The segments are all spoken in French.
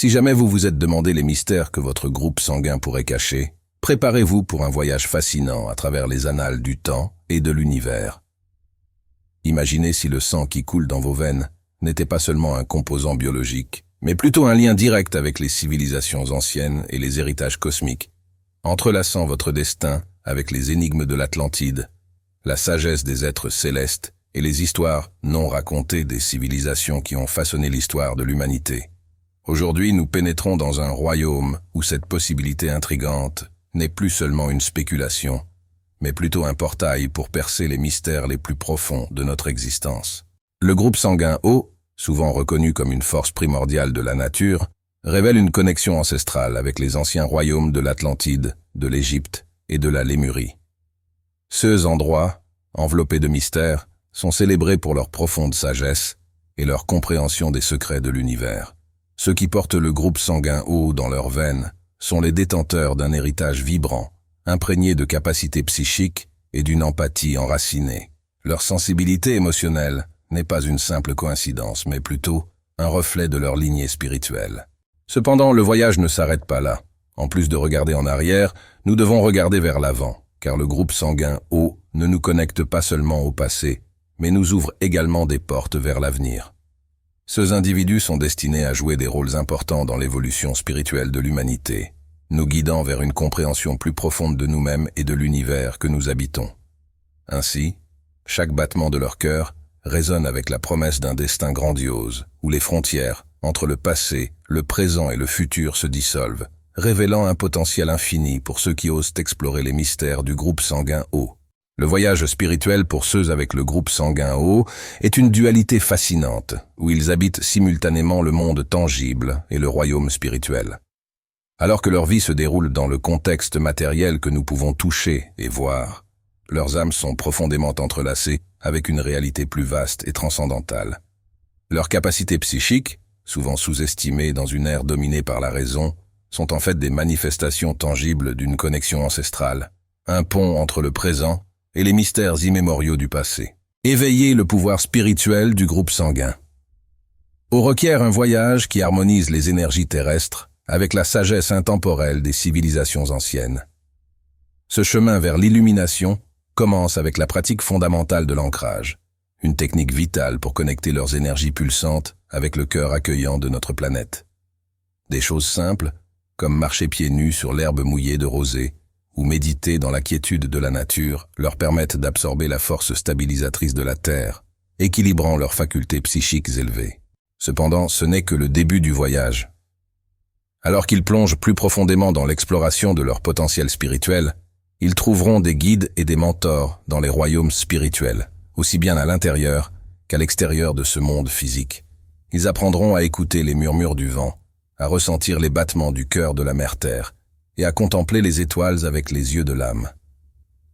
Si jamais vous vous êtes demandé les mystères que votre groupe sanguin pourrait cacher, préparez-vous pour un voyage fascinant à travers les annales du temps et de l'univers. Imaginez si le sang qui coule dans vos veines n'était pas seulement un composant biologique, mais plutôt un lien direct avec les civilisations anciennes et les héritages cosmiques, entrelaçant votre destin avec les énigmes de l'Atlantide, la sagesse des êtres célestes et les histoires non racontées des civilisations qui ont façonné l'histoire de l'humanité. Aujourd'hui, nous pénétrons dans un royaume où cette possibilité intrigante n'est plus seulement une spéculation, mais plutôt un portail pour percer les mystères les plus profonds de notre existence. Le groupe sanguin O, souvent reconnu comme une force primordiale de la nature, révèle une connexion ancestrale avec les anciens royaumes de l'Atlantide, de l'Égypte et de la Lémurie. Ces endroits, enveloppés de mystères, sont célébrés pour leur profonde sagesse et leur compréhension des secrets de l'univers. Ceux qui portent le groupe sanguin O dans leurs veines sont les détenteurs d'un héritage vibrant, imprégné de capacités psychiques et d'une empathie enracinée. Leur sensibilité émotionnelle n'est pas une simple coïncidence, mais plutôt un reflet de leur lignée spirituelle. Cependant, le voyage ne s'arrête pas là. En plus de regarder en arrière, nous devons regarder vers l'avant, car le groupe sanguin O ne nous connecte pas seulement au passé, mais nous ouvre également des portes vers l'avenir. Ces individus sont destinés à jouer des rôles importants dans l'évolution spirituelle de l'humanité, nous guidant vers une compréhension plus profonde de nous-mêmes et de l'univers que nous habitons. Ainsi, chaque battement de leur cœur résonne avec la promesse d'un destin grandiose, où les frontières entre le passé, le présent et le futur se dissolvent, révélant un potentiel infini pour ceux qui osent explorer les mystères du groupe sanguin O. Le voyage spirituel pour ceux avec le groupe sanguin O est une dualité fascinante, où ils habitent simultanément le monde tangible et le royaume spirituel. Alors que leur vie se déroule dans le contexte matériel que nous pouvons toucher et voir, leurs âmes sont profondément entrelacées avec une réalité plus vaste et transcendantale. Leurs capacités psychiques, souvent sous-estimées dans une ère dominée par la raison, sont en fait des manifestations tangibles d'une connexion ancestrale, un pont entre le présent et les mystères immémoriaux du passé. Éveiller le pouvoir spirituel du groupe sanguin. O requiert un voyage qui harmonise les énergies terrestres avec la sagesse intemporelle des civilisations anciennes. Ce chemin vers l'illumination commence avec la pratique fondamentale de l'ancrage, une technique vitale pour connecter leurs énergies pulsantes avec le cœur accueillant de notre planète. Des choses simples, comme marcher pieds nus sur l'herbe mouillée de rosée, ou méditer dans la quiétude de la nature, leur permettent d'absorber la force stabilisatrice de la Terre, équilibrant leurs facultés psychiques élevées. Cependant, ce n'est que le début du voyage. Alors qu'ils plongent plus profondément dans l'exploration de leur potentiel spirituel, ils trouveront des guides et des mentors dans les royaumes spirituels, aussi bien à l'intérieur qu'à l'extérieur de ce monde physique. Ils apprendront à écouter les murmures du vent, à ressentir les battements du cœur de la mère-terre, et à contempler les étoiles avec les yeux de l'âme.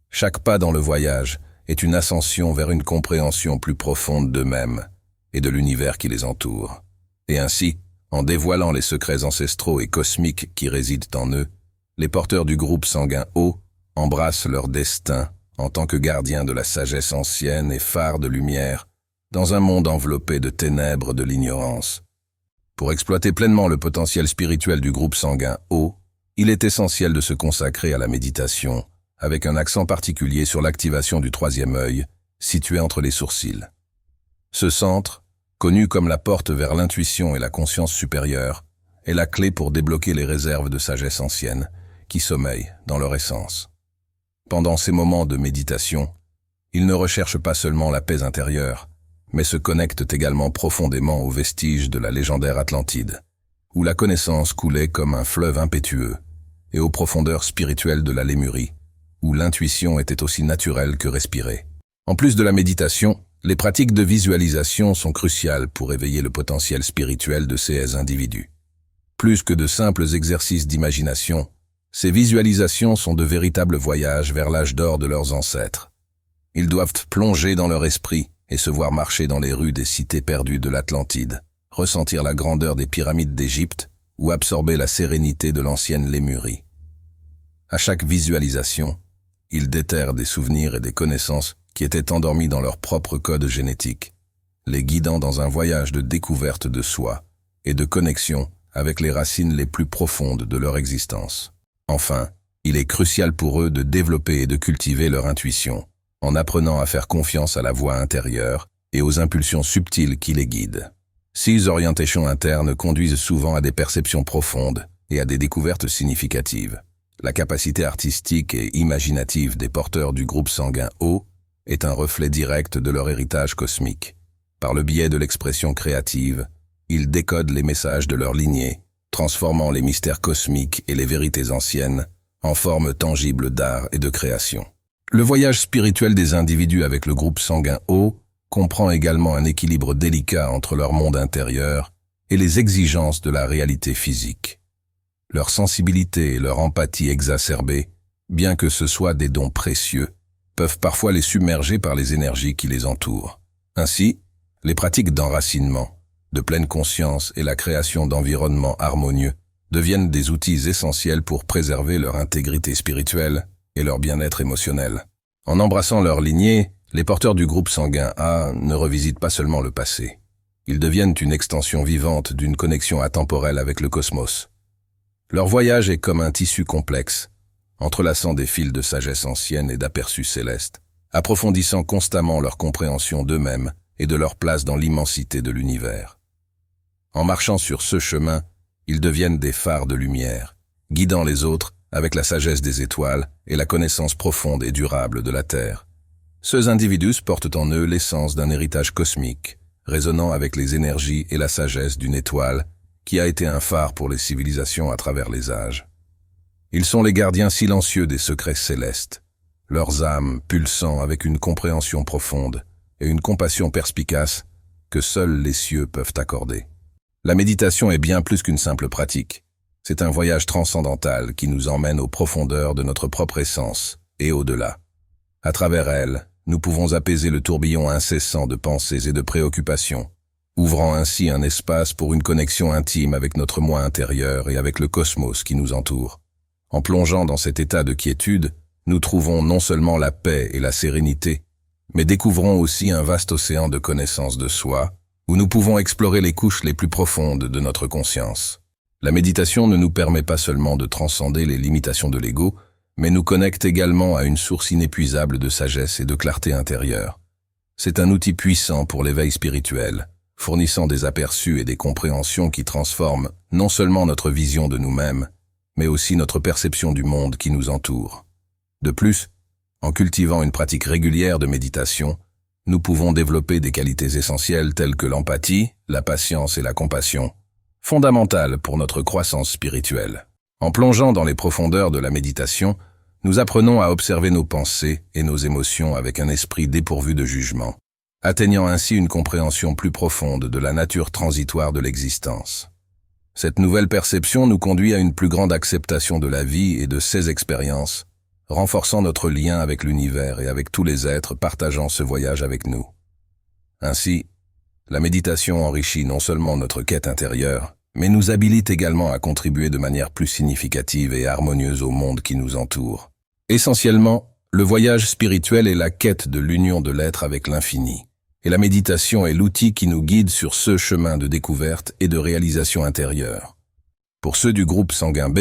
Chaque pas dans le voyage est une ascension vers une compréhension plus profonde d'eux-mêmes et de l'univers qui les entoure. Et ainsi, en dévoilant les secrets ancestraux et cosmiques qui résident en eux, les porteurs du groupe sanguin O embrassent leur destin en tant que gardiens de la sagesse ancienne et phares de lumière dans un monde enveloppé de ténèbres de l'ignorance. Pour exploiter pleinement le potentiel spirituel du groupe sanguin O, il est essentiel de se consacrer à la méditation, avec un accent particulier sur l'activation du troisième œil, situé entre les sourcils. Ce centre, connu comme la porte vers l'intuition et la conscience supérieure, est la clé pour débloquer les réserves de sagesse ancienne, qui sommeillent dans leur essence. Pendant ces moments de méditation, ils ne recherchent pas seulement la paix intérieure, mais se connectent également profondément aux vestiges de la légendaire Atlantide, où la connaissance coulait comme un fleuve impétueux, et aux profondeurs spirituelles de la Lémurie, où l'intuition était aussi naturelle que respirée. En plus de la méditation, les pratiques de visualisation sont cruciales pour éveiller le potentiel spirituel de ces individus. Plus que de simples exercices d'imagination, ces visualisations sont de véritables voyages vers l'âge d'or de leurs ancêtres. Ils doivent plonger dans leur esprit et se voir marcher dans les rues des cités perdues de l'Atlantide, ressentir la grandeur des pyramides d'Égypte ou absorber la sérénité de l'ancienne Lémurie. À chaque visualisation, ils déterrent des souvenirs et des connaissances qui étaient endormis dans leur propre code génétique, les guidant dans un voyage de découverte de soi et de connexion avec les racines les plus profondes de leur existence. Enfin, il est crucial pour eux de développer et de cultiver leur intuition, en apprenant à faire confiance à la voix intérieure et aux impulsions subtiles qui les guident. Ces orientations internes conduisent souvent à des perceptions profondes et à des découvertes significatives. La capacité artistique et imaginative des porteurs du groupe sanguin O est un reflet direct de leur héritage cosmique. Par le biais de l'expression créative, ils décodent les messages de leur lignée, transformant les mystères cosmiques et les vérités anciennes en formes tangibles d'art et de création. Le voyage spirituel des individus avec le groupe sanguin O comprend également un équilibre délicat entre leur monde intérieur et les exigences de la réalité physique. Leur sensibilité et leur empathie exacerbée, bien que ce soient des dons précieux, peuvent parfois les submerger par les énergies qui les entourent. Ainsi, les pratiques d'enracinement, de pleine conscience et la création d'environnements harmonieux deviennent des outils essentiels pour préserver leur intégrité spirituelle et leur bien-être émotionnel. En embrassant leur lignée, les porteurs du groupe sanguin A ne revisitent pas seulement le passé. Ils deviennent une extension vivante d'une connexion atemporelle avec le cosmos. Leur voyage est comme un tissu complexe, entrelaçant des fils de sagesse ancienne et d'aperçus célestes, approfondissant constamment leur compréhension d'eux-mêmes et de leur place dans l'immensité de l'univers. En marchant sur ce chemin, ils deviennent des phares de lumière, guidant les autres avec la sagesse des étoiles et la connaissance profonde et durable de la Terre. Ces individus portent en eux l'essence d'un héritage cosmique, résonnant avec les énergies et la sagesse d'une étoile qui a été un phare pour les civilisations à travers les âges. Ils sont les gardiens silencieux des secrets célestes, leurs âmes pulsant avec une compréhension profonde et une compassion perspicace que seuls les cieux peuvent accorder. La méditation est bien plus qu'une simple pratique. C'est un voyage transcendantal qui nous emmène aux profondeurs de notre propre essence et au-delà. À travers elle, nous pouvons apaiser le tourbillon incessant de pensées et de préoccupations, ouvrant ainsi un espace pour une connexion intime avec notre moi intérieur et avec le cosmos qui nous entoure. En plongeant dans cet état de quiétude, nous trouvons non seulement la paix et la sérénité, mais découvrons aussi un vaste océan de connaissance de soi, où nous pouvons explorer les couches les plus profondes de notre conscience. La méditation ne nous permet pas seulement de transcender les limitations de l'ego, mais nous connecte également à une source inépuisable de sagesse et de clarté intérieure. C'est un outil puissant pour l'éveil spirituel, fournissant des aperçus et des compréhensions qui transforment non seulement notre vision de nous-mêmes, mais aussi notre perception du monde qui nous entoure. De plus, en cultivant une pratique régulière de méditation, nous pouvons développer des qualités essentielles telles que l'empathie, la patience et la compassion, fondamentales pour notre croissance spirituelle. En plongeant dans les profondeurs de la méditation, nous apprenons à observer nos pensées et nos émotions avec un esprit dépourvu de jugement, atteignant ainsi une compréhension plus profonde de la nature transitoire de l'existence. Cette nouvelle perception nous conduit à une plus grande acceptation de la vie et de ses expériences, renforçant notre lien avec l'univers et avec tous les êtres partageant ce voyage avec nous. Ainsi, la méditation enrichit non seulement notre quête intérieure, mais nous habilite également à contribuer de manière plus significative et harmonieuse au monde qui nous entoure. Essentiellement, le voyage spirituel est la quête de l'union de l'être avec l'infini, et la méditation est l'outil qui nous guide sur ce chemin de découverte et de réalisation intérieure. Pour ceux du groupe sanguin B,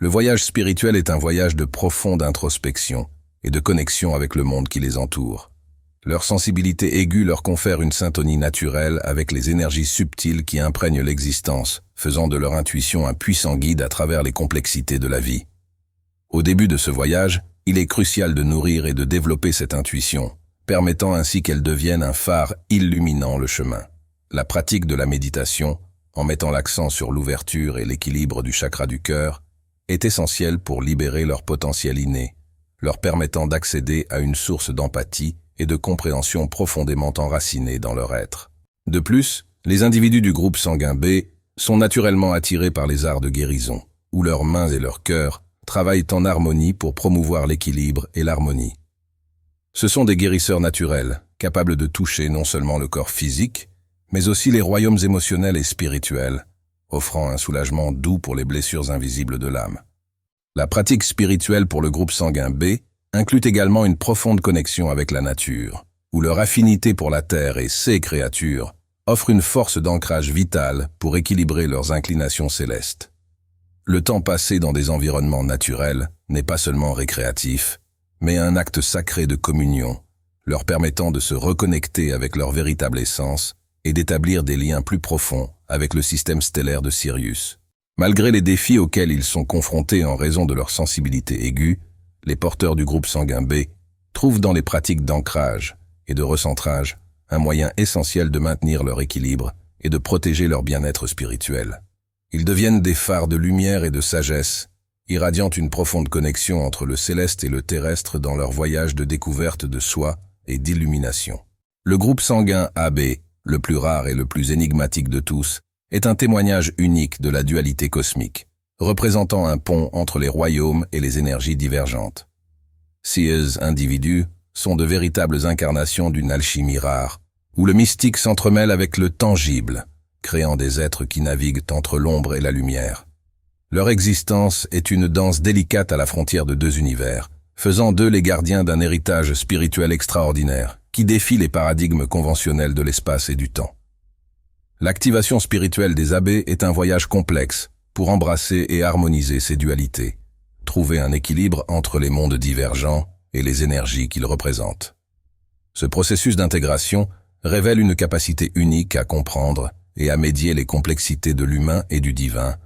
le voyage spirituel est un voyage de profonde introspection et de connexion avec le monde qui les entoure. Leur sensibilité aiguë leur confère une syntonie naturelle avec les énergies subtiles qui imprègnent l'existence, faisant de leur intuition un puissant guide à travers les complexités de la vie. Au début de ce voyage, il est crucial de nourrir et de développer cette intuition, permettant ainsi qu'elle devienne un phare illuminant le chemin. La pratique de la méditation, en mettant l'accent sur l'ouverture et l'équilibre du chakra du cœur, est essentielle pour libérer leur potentiel inné, leur permettant d'accéder à une source d'empathie et de compréhension profondément enracinée dans leur être. De plus, les individus du groupe sanguin B sont naturellement attirés par les arts de guérison, où leurs mains et leurs cœurs travaillent en harmonie pour promouvoir l'équilibre et l'harmonie. Ce sont des guérisseurs naturels, capables de toucher non seulement le corps physique, mais aussi les royaumes émotionnels et spirituels, offrant un soulagement doux pour les blessures invisibles de l'âme. La pratique spirituelle pour le groupe sanguin B inclut également une profonde connexion avec la nature, où leur affinité pour la terre et ses créatures offre une force d'ancrage vitale pour équilibrer leurs inclinations célestes. Le temps passé dans des environnements naturels n'est pas seulement récréatif, mais un acte sacré de communion, leur permettant de se reconnecter avec leur véritable essence et d'établir des liens plus profonds avec le système stellaire de Sirius. Malgré les défis auxquels ils sont confrontés en raison de leur sensibilité aiguë, les porteurs du groupe sanguin B trouvent dans les pratiques d'ancrage et de recentrage un moyen essentiel de maintenir leur équilibre et de protéger leur bien-être spirituel. Ils deviennent des phares de lumière et de sagesse, irradiant une profonde connexion entre le céleste et le terrestre dans leur voyage de découverte de soi et d'illumination. Le groupe sanguin AB, le plus rare et le plus énigmatique de tous, est un témoignage unique de la dualité cosmique, représentant un pont entre les royaumes et les énergies divergentes. Ces individus sont de véritables incarnations d'une alchimie rare, où le mystique s'entremêle avec le tangible, créant des êtres qui naviguent entre l'ombre et la lumière. Leur existence est une danse délicate à la frontière de deux univers, faisant d'eux les gardiens d'un héritage spirituel extraordinaire, qui défie les paradigmes conventionnels de l'espace et du temps. L'activation spirituelle des abbés est un voyage complexe pour embrasser et harmoniser ces dualités, trouver un équilibre entre les mondes divergents et les énergies qu'ils représentent. Ce processus d'intégration révèle une capacité unique à comprendre et à médier les complexités de l'humain et du divin,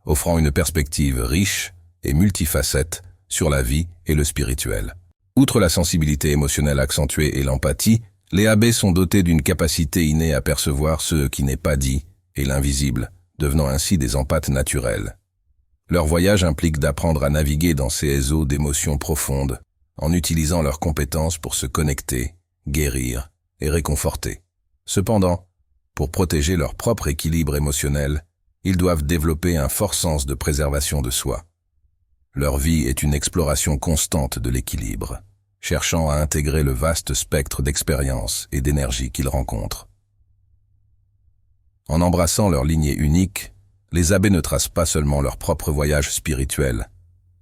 offrant une perspective riche et multifacette sur la vie et le spirituel. Outre la sensibilité émotionnelle accentuée et l'empathie, les abbés sont dotés d'une capacité innée à percevoir ce qui n'est pas dit et l'invisible, devenant ainsi des empathes naturels. Leur voyage implique d'apprendre à naviguer dans ces eaux d'émotions profondes, en utilisant leurs compétences pour se connecter, guérir et réconforter. Cependant, pour protéger leur propre équilibre émotionnel, ils doivent développer un fort sens de préservation de soi. Leur vie est une exploration constante de l'équilibre, cherchant à intégrer le vaste spectre d'expériences et d'énergie qu'ils rencontrent. En embrassant leur lignée unique, les abbés ne tracent pas seulement leur propre voyage spirituel,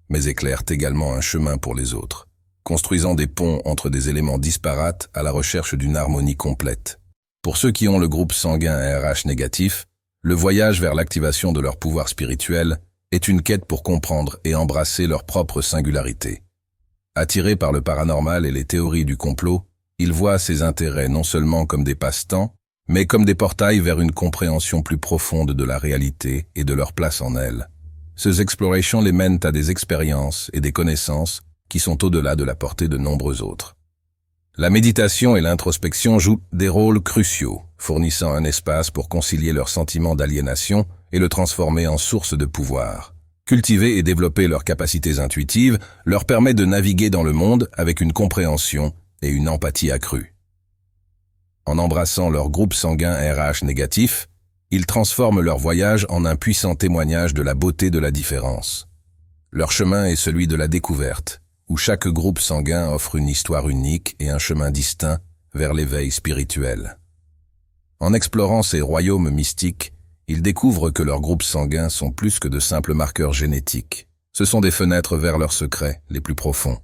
mais éclairent également un chemin pour les autres, construisant des ponts entre des éléments disparates à la recherche d'une harmonie complète. Pour ceux qui ont le groupe sanguin RH négatif, le voyage vers l'activation de leur pouvoir spirituel est une quête pour comprendre et embrasser leur propre singularité. Attirés par le paranormal et les théories du complot, ils voient ces intérêts non seulement comme des passe-temps, mais comme des portails vers une compréhension plus profonde de la réalité et de leur place en elle. Ces explorations les mènent à des expériences et des connaissances qui sont au-delà de la portée de nombreux autres. La méditation et l'introspection jouent des rôles cruciaux, fournissant un espace pour concilier leur sentiment d'aliénation et le transformer en source de pouvoir. Cultiver et développer leurs capacités intuitives leur permet de naviguer dans le monde avec une compréhension et une empathie accrues. En embrassant leur groupe sanguin RH négatif, ils transforment leur voyage en un puissant témoignage de la beauté de la différence. Leur chemin est celui de la découverte, où chaque groupe sanguin offre une histoire unique et un chemin distinct vers l'éveil spirituel. En explorant ces royaumes mystiques, ils découvrent que leurs groupes sanguins sont plus que de simples marqueurs génétiques. Ce sont des fenêtres vers leurs secrets les plus profonds.